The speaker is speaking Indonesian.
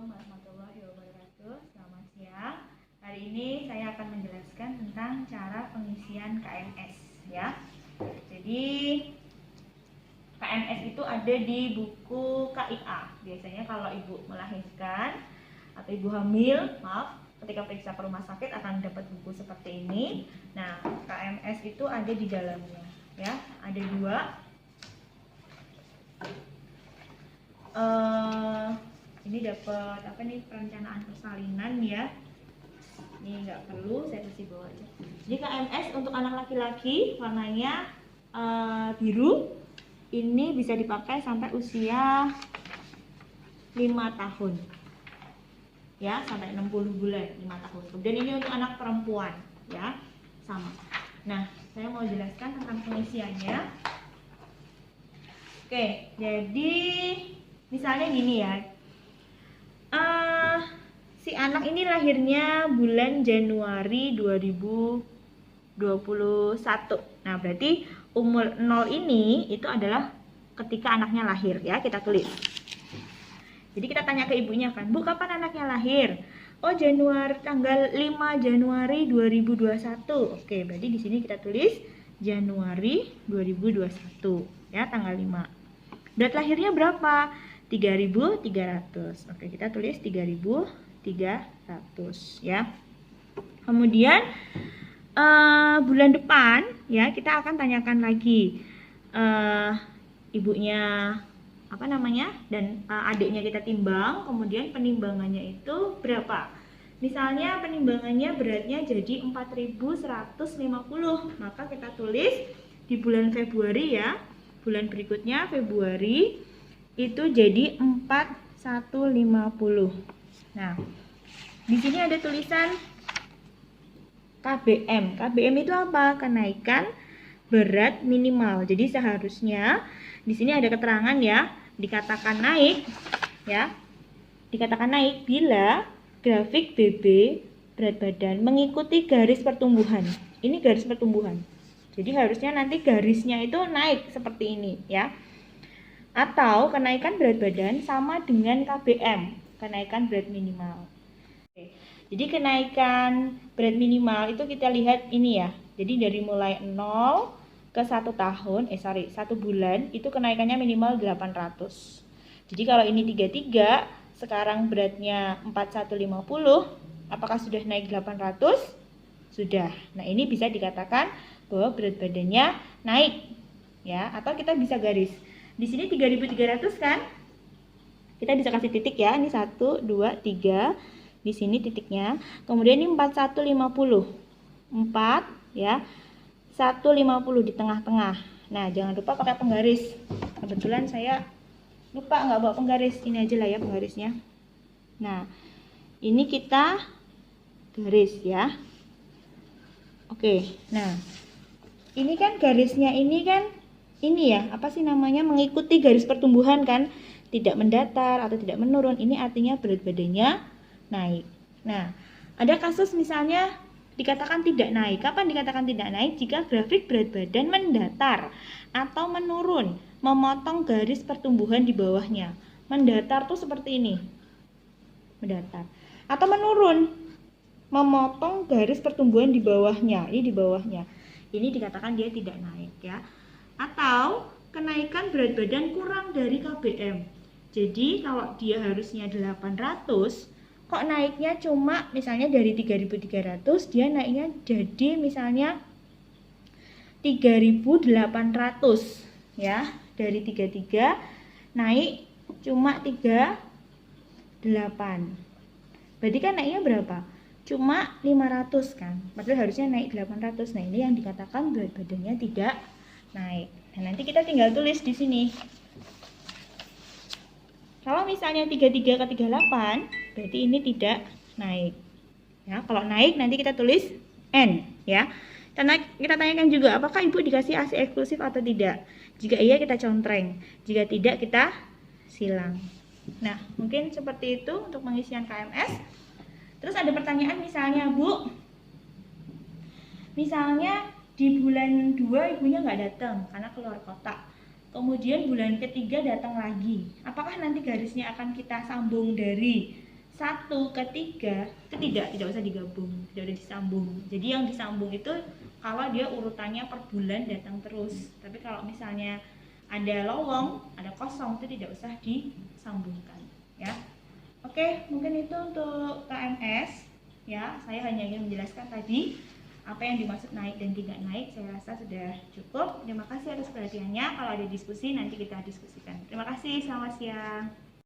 Assalamualaikum warahmatullahi wabarakatuh. Selamat siang. Hari ini saya akan menjelaskan tentang cara pengisian KMS ya. Jadi KMS itu ada di buku KIA. Biasanya kalau ibu melahirkan atau ibu hamil, ketika periksa ke rumah sakit akan dapat buku seperti ini. Nah, KMS itu ada di dalamnya ya. Ada dua. Ini dapat apa nih, perencanaan persalinan ya. Ini nggak perlu, saya kasih bawah aja. Jadi KMS untuk anak laki-laki warnanya biru. Ini bisa dipakai sampai usia 5 tahun ya, sampai 60 bulan, 5 tahun. Kemudian ini untuk anak perempuan ya, sama. Nah, saya mau jelaskan tentang pengisiannya. Oke, jadi misalnya gini ya, si anak ini lahirnya bulan Januari 2021. Nah, berarti umur 0 ini itu adalah ketika anaknya lahir ya, kita tulis. Jadi kita tanya ke ibunya kan, Bu, kapan anaknya lahir? Oh, Januari, tanggal 5 Januari 2021. Oke, berarti di sini kita tulis Januari 2021 ya, tanggal 5. Berat lahirnya berapa? 3.300. Oke, kita tulis 3.300 ya. Kemudian bulan depan ya, kita akan tanyakan lagi ibunya apa namanya dan adiknya kita timbang, kemudian penimbangannya itu berapa. Misalnya penimbangannya beratnya jadi 4.150, maka kita tulis di bulan Februari ya, bulan berikutnya Februari itu jadi 4.150. Nah, di sini ada tulisan KBM. KBM itu apa? Kenaikan berat minimal. Jadi seharusnya di sini ada keterangan ya, dikatakan naik ya. Dikatakan naik bila grafik BB berat badan mengikuti garis pertumbuhan. Ini garis pertumbuhan. Jadi harusnya nanti garisnya itu naik seperti ini ya. Atau kenaikan berat badan sama dengan KBM, kenaikan berat minimal. Oke. Jadi kenaikan berat minimal itu kita lihat ini ya. Jadi dari mulai 0 ke 1 tahun, 1 bulan itu kenaikannya minimal 800. Jadi kalau ini 33, sekarang beratnya 4150, apakah sudah naik 800? Sudah. Nah, ini bisa dikatakan bahwa berat badannya naik ya, atau kita bisa garis. Di sini 3.300 kan? Kita bisa kasih titik ya. Ini 1, 2, 3. Di sini titiknya. Kemudian ini 4150. 4 ya. 150 di tengah-tengah. Nah, jangan lupa pakai penggaris. Kebetulan saya lupa nggak bawa penggaris. Ini aja lah ya penggarisnya. Nah, ini kita garis ya. Oke. Nah, ini kan garisnya ini kan ini ya, apa sih namanya, mengikuti garis pertumbuhan kan, tidak mendatar atau tidak menurun. Ini artinya berat badannya naik. Nah, ada kasus misalnya dikatakan tidak naik. Kapan dikatakan tidak naik? Jika grafik berat badan mendatar atau menurun, memotong garis pertumbuhan di bawahnya. Mendatar tuh seperti ini. Mendatar. Atau menurun, memotong garis pertumbuhan di bawahnya. Ini di bawahnya. Ini dikatakan dia tidak naik ya. Atau kenaikan berat badan kurang dari KBM. Jadi kalau dia harusnya 800, kok naiknya cuma misalnya dari 3.300, dia naiknya jadi misalnya 3.800 ya. Dari 33 naik cuma 38. Berarti kan naiknya berapa? Cuma 500 kan. Padahal harusnya naik 800. Nah, ini yang dikatakan berat badannya tidak naik. Nah, nanti kita tinggal tulis di sini. Kalau misalnya 33 ke 38, berarti ini tidak naik. Ya, kalau naik nanti kita tulis N ya. Karena kita tanyakan juga apakah ibu dikasih ASI eksklusif atau tidak. Jika iya kita contreng, jika tidak kita silang. Nah, mungkin seperti itu untuk pengisian KMS. Terus ada pertanyaan misalnya, Bu, misalnya di bulan 2 ibunya nggak datang karena keluar kota. Kemudian bulan ketiga datang lagi. Apakah nanti garisnya akan kita sambung dari 1 ke 3 itu tidak usah digabung, tidak usah disambung. Jadi yang disambung itu kalau dia urutannya per bulan datang terus. Tapi kalau misalnya ada lowong, ada kosong, itu tidak usah disambungkan ya. Oke, mungkin itu untuk KMS ya. Saya hanya ingin menjelaskan tadi apa yang dimaksud naik dan tidak naik. Saya rasa sudah cukup. Terima kasih atas perhatiannya. Kalau ada diskusi nanti kita diskusikan. Terima kasih, selamat siang.